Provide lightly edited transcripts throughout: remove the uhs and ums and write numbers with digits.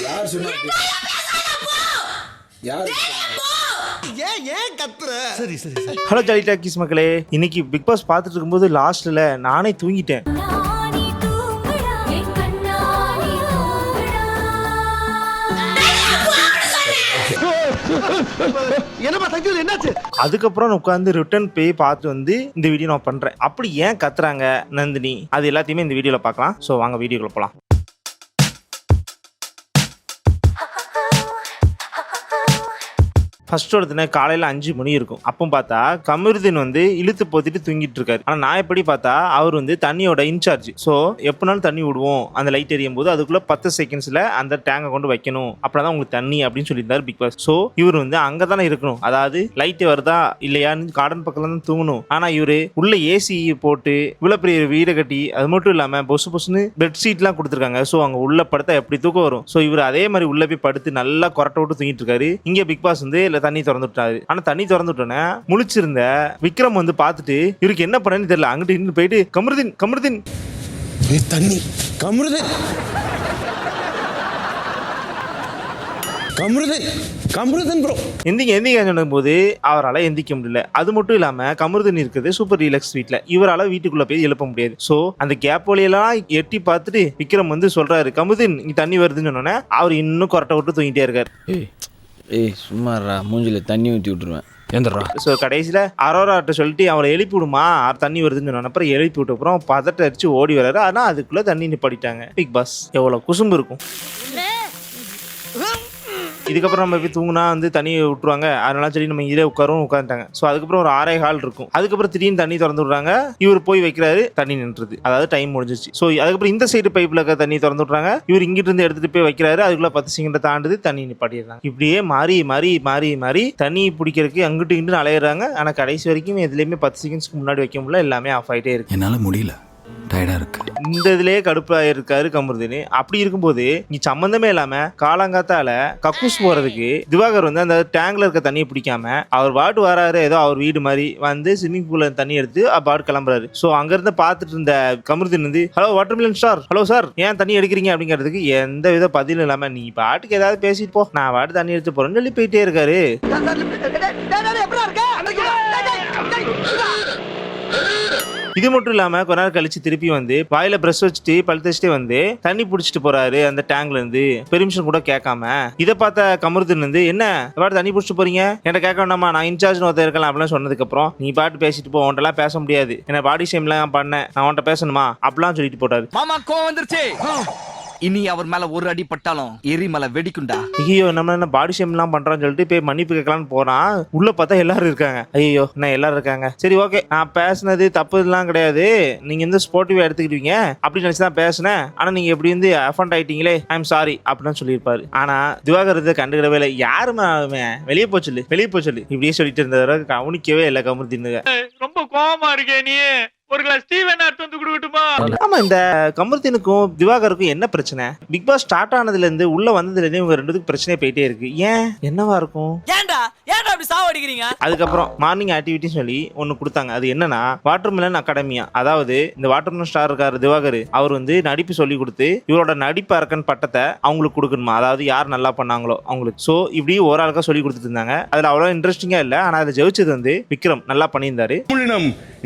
யார் சொன்னா? யார்? ஏன் கத்துற? சரி சரி சரி. ஹலோ ஜாலி டாக்கிஸ் மக்களே, இன்னைக்கு பிக் பாஸ் பார்த்துட்டு இருக்கும்போது லாஸ்ட்ல நானே தூங்கிட்டேன். அதுக்கப்புறம் உட்காந்து ரிட்டர்ன் போய் பார்த்து வந்து இந்த வீடியோ நான் பண்றேன். அப்படி ஏன் கத்துறாங்க நந்தினி, அது எல்லாத்தையுமே இந்த வீடியோல பார்க்கலாம். ஸோ வாங்க வீடியோக்குள்ள போலாம். ஃபர்ஸ்ட் ஒருத்தன காலையில் 5 மணி இருக்கும். அப்போ பார்த்தா கமருதீன் வந்து இழுத்து போத்திட்டு தூங்கிட்டு இருக்காரு. ஆனால் நான் எப்படி பார்த்தா அவர் வந்து தண்ணியோட இன்சார்ஜ். ஸோ எப்போனாலும் தண்ணி விடுவோம், அந்த லைட் எரியும் போது அதுக்குள்ள 10 செகண்ட்ஸில் அந்த டேங்கை கொண்டு வைக்கணும், அப்படின்னா உங்களுக்கு தண்ணி அப்படின்னு சொல்லியிருந்தாரு பிக் பாஸ். ஸோ இவர் வந்து அங்கே தானே இருக்கணும், அதாவது லைட்டு வருதா இல்லையான்னு கார்டன் பக்கத்தில் தான் தூங்கணும். ஆனால் இவர் உள்ள ஏசி போட்டு இவ்வளோ பெரிய வீடை கட்டி, அது மட்டும் இல்லாமல் பொசுன்னு பெட்ஷீட்லாம் கொடுத்துருக்காங்க. ஸோ அங்கே உள்ள படுத்தா எப்படி தூக்கம் வரும். ஸோ இவர் அதே மாதிரி உள்ள போய் படுத்து நல்லா கொரட்டை விட்டு தூங்கிட்டு இருக்காரு. இங்கே பிக் பாஸ் வந்து தண்ணி திறந்து விட்டாரு. ஆனா தண்ணி திறந்து விட்டோன்னே முழிச்சிருந்த விக்ரம் வந்து பார்த்துட்டு இவருக்கு என்ன பண்ணன்னு தெரியல, அங்கிட்டு இன்னும் போயிட்டு கமருதீன் தண்ணி கமருதீன் ப்ரோ எந்திங்க சொன்னும் போது அவரால் எந்திக்க முடியல. அது மட்டும் இல்லாம கமருதீன் இருக்குது சூப்பர் ரிலாக்ஸ் வீட்ல, இவரால் வீட்டுக்குள்ள போய் எழுப்ப முடியாது. சோ அந்த கேப் வழியெல்லாம் எட்டி பார்த்துட்டு விக்ரம் வந்து சொல்றாரு கமருதீன் இங்க தண்ணி வருதுன்னு சொன்னோன்னே அவர் இன்னும் கொரட்டை விட்டு தூங்கிட்டே இருக்காரு. ஏய் சும்மாறா, மூஞ்சில தண்ணி ஊற்றி விட்டுருவேன் ஏந்திரா. ஸோ கடைசியில் அரோராட்ட சொல்லிட்டு அவளை எழுப்பி விடுமா, தண்ணி வருதுன்னு சொன்ன அப்புறம் எழுப்பி விட்ட அப்புறம் பதட்ட அடிச்சு ஓடி வர்றாரு. ஆனால் அதுக்குள்ளே தண்ணி நிப்பாட்டிட்டாங்க. பிக் பாஸ் எவ்வளோ குசும்பு இருக்கும். இதுக்கப்புறம் நம்ம போய் தூங்கினா வந்து தண்ணி விட்டுருவாங்க, அதனால சரி நம்ம இதே உட்காந்துட்டாங்க. ஸோ அதுக்கப்புறம் ஒரு 6 கால் இருக்கும். அதுக்கப்புறம் திடீர்னு தண்ணி திறந்து விட்றாங்க. இவர் போய் வைக்கிறாரு, தண்ணி நின்றுது, அதாவது டைம் முடிஞ்சிச்சு. ஸோ அதுக்கப்புறம் இந்த சைடு பைப்பில் இருக்க தண்ணி திறந்து விட்றாங்க. இவர் இங்கிட்டு இருந்து எடுத்துட்டு போய் வைக்கிறாரு, அதுக்குள்ள 10 செகண்டை தாண்டுது, தண்ணி நிப்பாட்டிடுறாங்க. இப்படியே மாறி தண்ணி பிடிக்கிறதுக்கு அங்கிட்டு இங்கிட்டு அலையிறாங்க. ஆனால் கடைசி வரைக்கும் எதுலையுமே 10 செகண்ட்ஸ்க்கு முன்னாடி வைக்க முடியல, எல்லாமே ஆஃப் ஆகிட்டே இருக்கு. என்னால் முடியல, டயர்டா இருக்கு. இந்த இதுலயே கடுப்பாக இருக்காரு கமருதீன். அப்படி இருக்கும்போது நீ சம்மந்தமே இல்லாம காலங்காத்தால கக்கூஸ் போறதுக்கு திவாகர் வந்து அந்த டேங்க்ல இருக்க தண்ணியை பிடிக்காம அவர் பாட்டு வராரு, ஏதோ அவர் வீடு மாதிரி வந்து ஸ்விம்மிங் பூல்ல தண்ணி எடுத்து பாட்டு கிளம்புறாரு. ஸோ அங்க இருந்து பார்த்துட்டு இருந்த கமருதீன் வந்து hello watermelon star, hello sir ஏன் தண்ணி எடுக்கிறீங்க அப்படிங்கிறதுக்கு எந்த வித பதிலும் இல்லாம நீ பாட்டுக்கு ஏதாவது பேசிட்டு போ, நான் பாட்டு தண்ணி எடுத்து போறேன்னு சொல்லி போயிட்டே இருக்காரு. இது மட்டும் இல்லாம கொஞ்ச நேரம் கழிச்சு திருப்பி வந்து வாயில பிரஷ் வச்சுட்டு பல் தேய்ச்சிட்டே வந்து தண்ணி பிடிச்சிட்டு போறாரு அந்த டேங்க்ல இருந்து, பெர்மிஷன் கூட கேட்காம. இதை பார்த்த கமருதீன் வந்து என்ன பாட்டு தண்ணி பிடிச்சிட்டு போறீங்க, என்ன கேட்க வேண்டாமா, நான் இன்சார்ஜ் ஒருத்தர் இருக்கலாம் அப்படின்னு சொன்னதுக்கு அப்புறம் நீ பாட்டு பேசிட்டு போ, உன்ட்டெல்லாம் பேச முடியாது, என்ன பாடி ஷேம்லாம் பண்ணேன், நான் உன்ட்ட பேசணுமா அப்படிலாம் சொல்லிட்டு போட்டாரு. மாமா கோவம் வந்துருச்சு, இனி அவர் மேல ஒரு அடி பட்டாலும் எரிமலை வெடிக்குண்டா. ஐயோ நம்ம என்ன பாடி ஷேம் எல்லாம் பண்றான்னு சொல்லிட்டு போய் மன்னிப்பு கேட்கலான்னு போறான். உள்ள பார்த்தா எல்லாரும் இருக்காங்க. ஐயோ என்ன எல்லாரும் இருக்காங்க, சரி ஓகே நான் பேசினது தப்பு எல்லாம் கிடையாது, நீங்க இந்த ஸ்போர்ட்டிவா எடுத்துக்கிட்டீங்க அப்படின்னு நினைச்சுதான் பேசினேன், ஆனா நீங்க எப்படி வந்து அஃபண்ட் ஆயிட்டீங்களே, ஐ எம் சாரி அப்படின்னு சொல்லியிருப்பாரு. ஆனா திவாகர் இதை கண்டுக்கிடவே இல்லை. யாருமே வெளியே போச்சு இப்படியே சொல்லிட்டு இருந்தவரை கவனிக்கவே இல்லை கமருதீன். ரொம்ப கோவமா இருக்கே நீ, ஒரு கிளாஸ் டீ வேணா எடுத்து வந்து குடுக்கட்டுமா? ஆமா, இந்த கமருதீனுக்கும் திவாகருக்கும் என்ன பிரச்சனை? பிக் பாஸ் ஸ்டார்ட் ஆனதுல இருந்து உள்ள வந்ததுல இருந்து இவங்க ரெண்டுக்கும் பிரச்சனை போயிட்டே இருக்கு. ஏன் என்னவா இருக்கும்? ஏன்டா அப்படி சாவடிக்கிறீங்க? அதுக்கப்புறம் மார்னிங் ஆக்டிவிட்டி சொல்லி ஒன்னு கொடுத்தாங்க. அது என்னன்னா வாட்டர்மெலன் அகாடமியா. அதாவது இந்த வாட்டர்மெலன் ஸ்டார் இருக்காரு திவாகர், அவர் வந்து நடிப்பு சொல்லி கொடுத்து இவரோட நடிப்பு அரக்கன் பட்டத்தை அவங்களுக்கு கொடுக்கணுமா, அதாவது யார் நல்லா பண்ணாங்களோ அவங்களுக்கு. சோ இப்படி ஒரு ஆளுக்கா சொல்லி கொடுத்துட்டு இருந்தாங்க. அதுல அவ்வளவு இன்ட்ரெஸ்டிங்கா இல்ல. ஆனா அதை ஜெயிச்சது வந்து விக்ரம் நல்லா பண்ணியிருந்தாரு.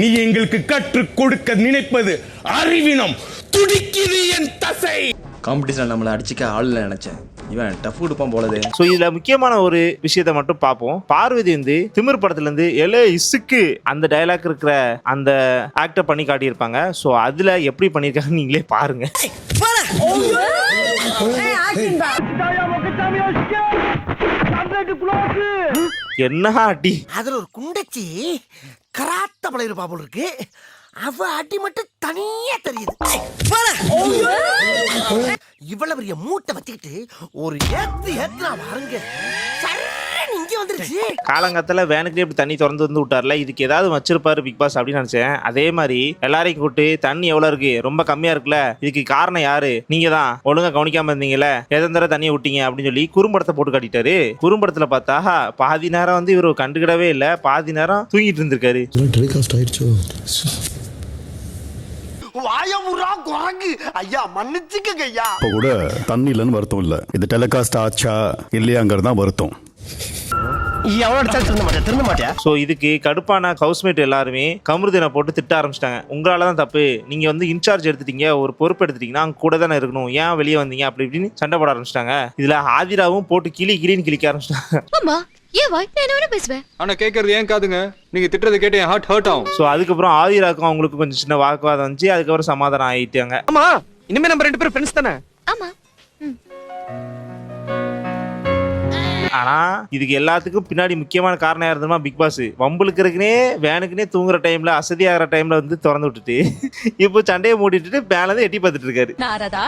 நீ எங்களுக்கு கற்றுக் கொடுக்க நினைப்பது அறிவினம், துடிக்குது என் தசை. காம்படிஷன் நம்மளை அடிச்சுக்க ஆள் நினைச்சேன், இவன் டஃப் கொடுப்பான் போலதே. ஸோ இதுல முக்கியமான ஒரு விஷயத்த மட்டும் பார்ப்போம். பார்வதி வந்து திமிர் படத்துல இருந்து எலே இசுக்கு அந்த டயலாக் இருக்கிற அந்த ஆக்டர் பண்ணி காட்டியிருப்பாங்க. ஸோ அதுல எப்படி பண்ணியிருக்காங்க நீங்களே பாருங்க. என்ன அடி, அதுல ஒரு குண்டச்சி கராத்த பழைய பாப்போல் இருக்கு, அவ அடி மட்டும் தனியா தெரியுது. இவ்வளவு பெரிய மூட்டை வச்சுக்கிட்டு ஒரு ஏத்துனா பாருங்க, காலங்காத்தால வேனுக்கு இப்படி தண்ணி திறந்து வந்து விட்டார்ல, இதுக்கு ஏதாவது வச்சிருப்பாரு பிக் பாஸ் அப்படின்னு நினைச்சேன். அதே மாதிரி எல்லாரையும் கூப்பிட்டு தண்ணி எவ்வளவு இருக்கு, ரொம்ப கம்மியா இருக்குல்ல, இதுக்கு காரணம் யாரு, நீங்க தான் ஒழுங்கா கவனிக்காம இருந்தீங்கல்ல, எதந்தர தண்ணியை விட்டீங்க அப்படின்னு சொல்லி குறும்படத்தை போட்டு காட்டிட்டாரு. குறும்படத்துல பார்த்தா பாதி நேரம் வந்து இவரு கண்டுக்கிடவே இல்லை, பாதி நேரம் தூங்கிட்டு இருந்திருக்காரு. வாயமுறா குரங்கு ஐயா மன்னிச்சுக்கங்க ஐயா. இப்போ கூட தண்ணி இல்லைன்னு வருத்தம் இல்லை, இது டெலிகாஸ்ட் ஆச்சா இல்லையாங்கிறது தான் வருத்தம். திருந்த மாட்டியா? ஸோ இதுக்கு கடுப்பான ஹவுஸ்மேட் எல்லாருமே கமருதீனை போட்டு திட்ட ஆரம்பிச்சிட்டாங்க. உங்களால தான் தப்பு, நீங்க வந்து இன்சார்ஜ் எடுத்துட்டீங்க, ஒரு பொறுப்பு எடுத்துட்டீங்கன்னா அங்க கூட தானே இருக்கணும், ஏன் வெளியே வந்தீங்க அப்படி இப்படின்னு சண்டை போட ஆரம்பிச்சிட்டாங்க. இதுல ஆதிராவும் போட்டு கிளின்னு கிளிக்க ஆரம்பிச்சிட்டாங்க. ஆமா ஏன் வாய் நான் என்ன பேசுவேன் ஆனா கேக்குறது ஏன் காதுங்க, நீங்க திட்டுறதை கேட்டு என் ஹர்ட் ஆகும். ஸோ அதுக்கப்புறம் ஆதிராக்கும் அவங்களுக்கு கொஞ்சம் சின்ன வாக்குவாதம் வந்துச்சு. அதுக்கப்புறம் சமாதானம் ஆயிட்டாங்க. ஆமா இனிமே நம்ம 2 பேரும் ஃப்ரெண்ட்ஸ் தானே? ஆமா ஆனா இதுக்கு எல்லாத்துக்கும் பின்னாடி முக்கியமான காரணம் யாருன்னா பிக் பாஸ் வம்புலுக்கு இருக்குனே வேனுக்குனே தூங்குற டைம்ல அசதியாகிற டைம்ல வந்து திறந்து விட்டுட்டு இப்போ சண்டையை மூடிட்டு மேல எட்டி பார்த்துட்டு இருக்காரு. நாரதா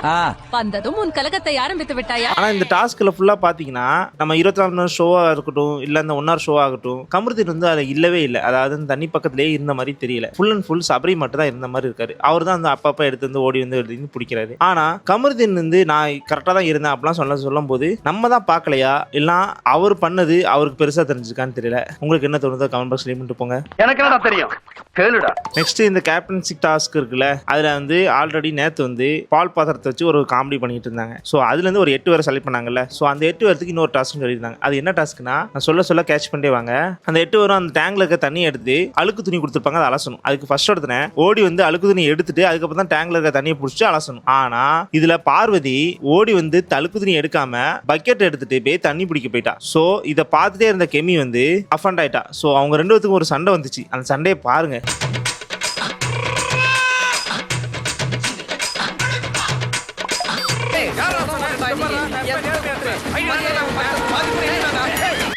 வந்ததும் உன் கலகத்தை ஆரம்பித்து விட்டாயா? ஆனா இந்த டாஸ்க்ல ஃபுல்லா பாத்தீங்கன்னா நம்ம 24 மணி நேரம் ஷோவா இருக்கட்டும் இல்ல இந்த 1 hour ஷோ ஆகட்டும், கமருதீன் வந்து அதுல இல்லவே இல்லை. அதாவது அந்த தண்ணி பக்கத்திலேயே இருந்த மாதிரி தெரியல. ஃபுல் அண்ட் ஃபுல் சபரி மட்டும் தான் இருந்த மாதிரி இருக்காரு. அவர் தான் அந்த அப்பப்ப எடுத்து வந்து ஓடி வந்து எடுத்து பிடிக்கிறாரு. ஆனா கமருதீன் வந்து நான் கரெக்டா தான் இருந்தேன் அப்படிலாம் சொல்லும் போது நம்ம தான் பாக்கலையா இல்ல அவர் பண்ணது அவருக்கு பெருசா தெரிஞ்சிருக்கான்னு தெரியல. உங்களுக்கு என்ன தோணுதோ கமெண்ட் பாக்ஸ்ல லீவ் பண்ணிட்டு போங்க. எனக்கு என்னடா தெரியும், கேளுடா. நெக்ஸ்ட் இந்த கேப்டன்சி டாஸ்க் இருக்குல்ல, அதுல வந்து ஆல்ரெடி நேத்து வந்து பால் பாத்திரத்தை வச்சு ஒரு காமெடி பண்ணிட்டு இருந்தாங்க. ஸோ அதுல இருந்து ஒரு 8 பேரை செலக்ட் பண்ணாங்கல்ல. ஸோ அந்த 8 பேருக்கு இன்னொரு டாஸ்க் சொல்லியிருந்தாங்க. அது என்ன டாஸ்க்னா நான் சொல்ல கேட்ச் பண்ணிட்டே வாங்க. அந்த 8 பேரும் அந்த டேங்க்ல இருக்க தண்ணி எடுத்து அழுக்கு துணி கொடுத்துருப்பாங்க, அதை அலசணும். அதுக்கு ஃபர்ஸ்ட் ஒருத்தனை ஓடி வந்து அழுக்கு துணி எடுத்துட்டு அதுக்கப்புறம் தான் டேங்க்ல இருக்க தண்ணியை பிடிச்சி அலசணும். ஆனா இதுல பார்வதி ஓடி வந்து அழுக்கு துணி எடுக்காம பக்கெட் எடுத்துட்டு போய் தண்ணி பிடிக்க போயிட்டா. ஸோ இதை பார்த்துட்டே இருந்த கெமி வந்து அஃபண்ட் ஆயிட்டா. ஸோ அவங்க 2 பேத்துக்கும் ஒரு சண்டை வந்துச்சு. அந்த சண்டையை பாருங்க.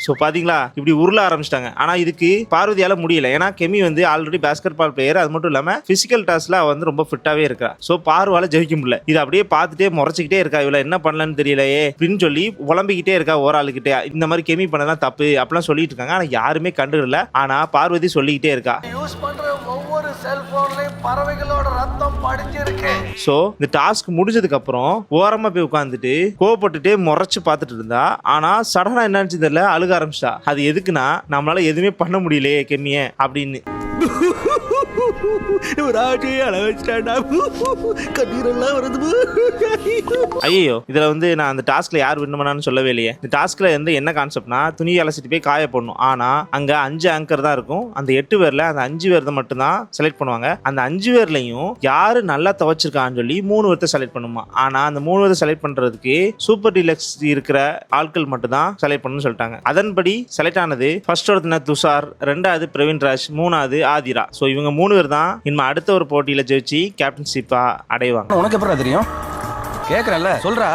ஸோ பாத்தீங்களா இப்படி உருள ஆரம்பிச்சிட்டாங்க. ஆனா இதுக்கு பார்வதியால முடியல. ஏன்னா கெமி வந்து ஆல்ரெடி பேஸ்கெட் பால் பிளேயர், அது மட்டும் இல்லாம பிசிக்கல் டாஸ்க்ல வந்து ரொம்ப ஃபிட்டாவே இருக்கா. ஸோ பார்வால ஜெயிக்க முடியல. இது அப்படியே பார்த்துட்டே முறைச்சிக்கிட்டே இருக்கா. இவள என்ன பண்ணலன்னு தெரியலையே அப்படின்னு சொல்லி புலம்பிக்கிட்டே இருக்கா. ஒரு ஆளுக்கிட்டே இந்த மாதிரி கெமி பண்ணதான் தப்பு அப்படிலாம் சொல்லிட்டு இருக்காங்க. ஆனா யாருமே கண்டுக்கல. ஆனா பார்வதி சொல்லிக்கிட்டே இருக்கா. யூஸ் பண்ற ஒவ்வொரு செல்போன்லயும் பறவைகளோட ரத்தம் படிஞ்சிருக்கு. ஸோ இந்த டாஸ்க் முடிஞ்சதுக்கு அப்புறம் ஓரமா போய் உட்காந்துட்டு கோவப்பட்டுட்டே முறைச்சு பார்த்துட்டு இருந்தா. ஆனா சடனா என்னன்னு தெரியல அழுக ஆரம்பிச்சிட்டா. அது எதுக்குன்னா நம்மளால எதுவுமே பண்ண முடியலையே கெமிய அப்படின்னு. ஐயோ இதுல வந்து நான் அந்த டாஸ்க்ல யார் வின் பண்ணான்னு சொல்லவே இல்லையே. இந்த டாஸ்க்ல வந்து என்ன கான்செப்ட்னா துணி அலசிட்டு போய் காய போடணும். ஆனா அங்க 5 ஆங்கர் தான் இருக்கும். அந்த 8 பேர்ல அந்த 5 பேர் மட்டும் தான் செலக்ட் பண்ணுவாங்க. அந்த 5 பேர்லயும் யாரு நல்லா துவைச்சிருக்கான்னு சொல்லி 3 பேர்த்த செலக்ட் பண்ணுமா. ஆனா அந்த 3 பேர்த்த செலக்ட் பண்றதுக்கு சூப்பர் டீலக்ஸ் இருக்கிற ஆட்கள் மட்டும் தான் செலக்ட் பண்ணணும்னு சொல்லிட்டாங்க. அதன்படி செலக்ட் ஆனது ஃபர்ஸ்ட் ஒருத்தன துஷார், 2வது பிரவீன் ராஜ், 3வது ஆதிரா. ஸோ இவங்க 3 பேர் தான் இனிமே அடுத்த ஒரு போட்டியில ஜெயிச்சு கேப்டன்ஷிப்பா அடைவாங்க. உனக்கு எப்பறம் தெரியும்? கேக்குறல்ல சொல்றா.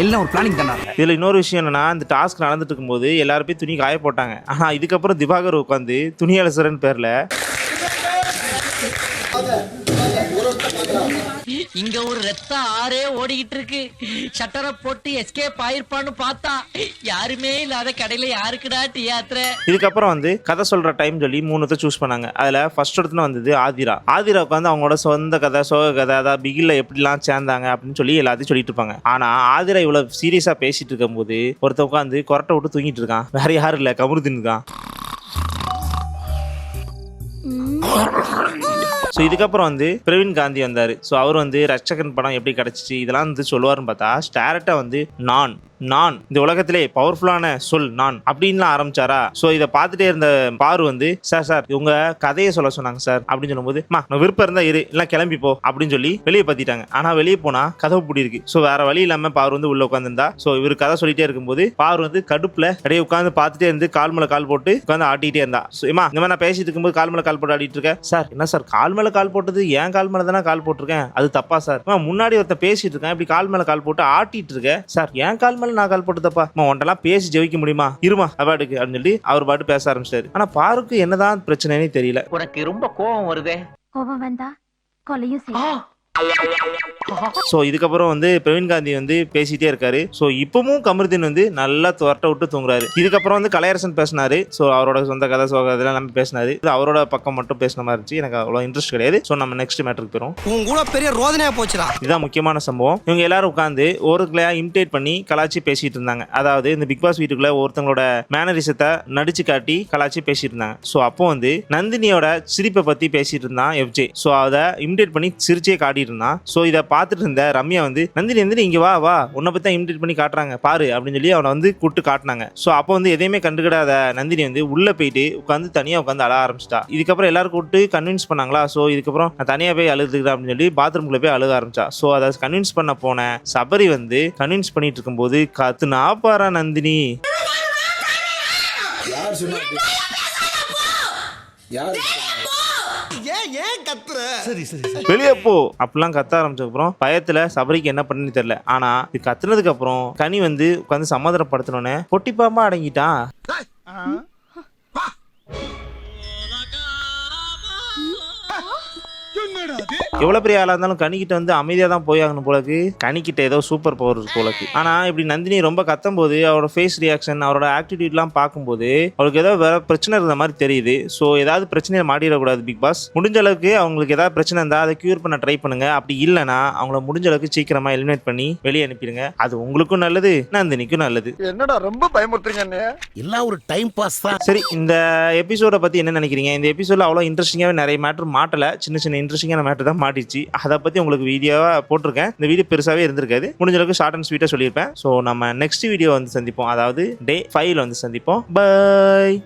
எல்லாம் ஒரு பிளானிங் தானா? இதுல இன்னொரு விஷயம் என்னன்னா இந்த டாஸ்க் நடந்துட்டு இருக்கும்போது எல்லாரும் போய் துணி காய போட்டாங்க. ஆனா இதுக்கப்புறம் திவாகர் உட்காந்து துணி அலசரன் பேர்ல இங்க ஒரு ரத்த ஆறே ஓடிக்கிட்டு இருக்கு. ஷட்டரை போட்டு எஸ்கேப் ஆயிருப்பான்னு பார்த்தா யாருமே இல்லாத கடையில யாருக்குடா டியாத்திர. இதுக்கப்புறம் வந்து கதை சொல்ற டைம் சொல்லி 3 சூஸ் பண்ணாங்க. அதுல ஃபர்ஸ்ட் இடத்துல வந்தது ஆதிரா. ஆதிரா உட்காந்து அவங்களோட சொந்த கதை, சோக கதை, அதாவது பிகில்ல எப்படிலாம் சேர்ந்தாங்க அப்படின்னு சொல்லி எல்லாத்தையும் சொல்லிட்டு இருப்பாங்க. ஆனா ஆதிரா இவ்வளவு சீரியஸா பேசிட்டு இருக்கும் போது ஒருத்த உட்காந்து கொரட்டை விட்டு தூங்கிட்டு இருக்கான். வேற யாரும் இல்ல, கமருதீன் தான். ஸோ இதுக்கப்புறம் வந்து பிரவீன் காந்தி வந்தார். ஸோ அவர் வந்து ரட்சகன் படம் எப்படி கிடச்சிச்சு இதெல்லாம் வந்து சொல்லுவாருன்னு பார்த்தா டேரக்டாக வந்து நான் இந்த உலகத்திலே பவர்ஃபுல்லான சொல் நான் அப்படின்லாம் ஆரம்பிச்சாரா. ஸோ இதை பார்த்துட்டே இருந்த பாரு வந்து சார் உங்க கதையை சொல்ல சொன்னாங்க சார் அப்படின்னு சொல்லும்போது நான் விருப்பம் இருந்தா இரு இல்லை கிளம்பி போ அப்படின்னு சொல்லி வெளியே பத்திட்டாங்க. ஆனா வெளியே போனா கதவு பூட்டி இருக்கு. ஸோ வேற வழி இல்லாம பாரு வந்து உள்ள உட்காந்துருந்தா. ஸோ இவர் கதை சொல்லிட்டே இருக்கும்போது பாரு வந்து கடுப்புல அப்படியே உட்காந்து பார்த்துட்டே இருந்து கால் மேல கால் போட்டு உட்காந்து ஆட்டிகிட்டே இருந்தா. ஸோ ஏமா இந்த மாதிரி நான் பேசிட்டு இருக்கும்போது கால் மேல கால் போட்டு ஆடிட்டு இருக்கேன். சார் என்ன சார் கால் மேல கால் போட்டது ஏன் கால் மேல தானே கால் போட்டிருக்கேன், அது தப்பா சார்? முன்னாடி ஒருத்தன் பேசிட்டு இருக்கேன் இப்படி கால் மேல கால் போட்டு ஆட்டிட்டு இருக்கேன் சார், ஏன் கால் நான் கால் போட்டுதப்பா ஒன்றெல்லாம் பேசி ஜெயிக்க முடியுமா இருமா அவாடுக்கு அப்படின்னு சொல்லி அவர் பாட்டு பேச ஆரம்பிச்சாரு. ஆனா பாருக்கு என்னதான் பிரச்சனைன்னு தெரியல. உனக்கு ரொம்ப கோபம் வருதே. கோபம் வந்தா கொலையும் செய்யும். ஸோ இதுக்கப்புறம் வந்து பிரவீன் காந்தி வந்து பேசிட்டே இருக்காரு. ஸோ இப்பவும் கமருதீன் வந்து நல்லா துரட்ட விட்டு தூங்குறாரு. இதுக்கப்புறம் வந்து கலையரசன் பேசினாரு. ஸோ அவரோட சொந்த கதை இதெல்லாம் நம்ம பேசினாரு. இது அவரோட பக்கம் மட்டும் பேசின மாதிரி இருந்துச்சு. எனக்கு அவ்வளோ இன்ட்ரெஸ்ட் கிடையாது. ஸோ நம்ம நெக்ஸ்ட் மேட்டருக்கு போயிடும். உன் கூட பெரிய ரோதனையா போச்சுடா. இதுதான் முக்கியமான சம்பவம். இவங்க எல்லாரும் உட்காந்து ஒருக்களையா இமிடேட் பண்ணி கலாச்சி பேசிட்டு இருந்தாங்க. அதாவது இந்த பிக் பாஸ் வீட்டுக்குள்ள ஒருத்தங்களோட மேனரிசத்தை நடிச்சு காட்டி கலாச்சி பேசிட்டு இருந்தாங்க. ஸோ அப்போ வந்து நந்தினியோட சிரிப்பை பத்தி பேசிட்டு இருந்தான் எஃப்ஜே. ஸோ அதை இமிடேட் பண்ணி சிரிச்சே காட்டிட்டு இருந்தான். ஸோ இதை பார்த்துட்டு இருந்த ரம்யா வந்து நந்தினி இங்க வா உன்னை பத்தி தான் இமிடேட் பண்ணி காட்டுறாங்க பாரு அப்படின்னு சொல்லி அவனை வந்து கூட்டு காட்டினாங்க. ஸோ அப்போ வந்து எதையுமே கண்டுக்கிடாத நந்தினி வந்து உள்ள போயிட்டு உட்காந்து தனியா உட்காந்து அழ ஆரம்பிச்சிட்டா. இதுக்கப்புறம் எல்லாரும் கூப்பிட்டு கன்வின்ஸ் பண்ணாங்களா. ஸோ இதுக்கப்புறம் நான் தனியா போய் அழுதுக்கிறேன் அப்படின்னு சொல்லி பாத்ரூம்குள்ள போய் அழுக ஆரம்பிச்சா. ஸோ அதை கன்வின்ஸ் பண்ண போன சபரி வந்து கன்வின்ஸ் பண்ணிட்டு இருக்கும்போது கத்துனா பாரா நந்தினி. வெளியே போ அப்படிலாம் கத்த ஆரம்பிச்சதுக்கப்புறம் பயத்துல சபரிக்கு என்ன பண்ணுன்னு தெரியல. ஆனா இது கத்துனதுக்கு அப்புறம் கனி வந்து உட்காந்து சமாதானப்படுத்தணும்னு பொட்டிப்பாமா அடங்கிட்டான். எவ்வளவு பெரிய ஆளா இருந்தாலும் கனிக்கிட்ட வந்து அமைதியா தான் போய் ஆகணும் போலக்கு. கனிக்கிட்ட ஏதோ சூப்பர் பவர் போலக்கு. ஆனா இப்படி நந்தினி ரொம்ப கத்தும் போது அவரோட ஃபேஸ் ரியாக்ஷன் அவரோட ஆக்டிவிட்டி எல்லாம் பார்க்கும்போது அவருக்கு ஏதோ வேற பிரச்சனை இருந்த மாதிரி தெரியுது. ஸோ ஏதாவது பிரச்சனையை மாட்டிடக்கூடாது பிக் பாஸ். முடிஞ்ச அளவுக்கு அவங்களுக்கு ஏதாவது பிரச்சனை இருந்தா அதை கியூர் பண்ண ட்ரை பண்ணுங்க. அப்படி இல்லைன்னா அவங்கள முடிஞ்ச அளவுக்கு சீக்கிரமா எலிமினேட் பண்ணி வெளியே அனுப்பிடுங்க. அது உங்களுக்கும் நல்லது, நந்தினிக்கும் நல்லது. என்னடா ரொம்ப பயமுறுத்துறீங்க. எல்லாம் ஒரு டைம் பாஸ் தான். சரி, இந்த எபிசோட பத்தி என்ன நினைக்கிறீங்க? இந்த எபிசோட்ல அவ்வளோ இன்ட்ரெஸ்டிங்காவே நிறைய மேட்டர் மாட்டல, சின்ன சின்ன இன்ட்ரெஸ்டிங்கான மேட்டர் தான் மாட்டிச்சு. அதை பத்தி உங்களுக்கு வீடியோவா போட்டிருக்கேன். இந்த வீடியோ பெருசாவே இருந்திருக்காது. முடிஞ்ச அளவுக்கு ஷார்ட் அண்ட் ஸ்வீட்டா சொல்லியிருப்பேன். ஸோ நம்ம நெக்ஸ்ட் வீடியோ வந்து சந்திப்போம். அதாவது டே 5 வந்து சந்திப்போம். பை.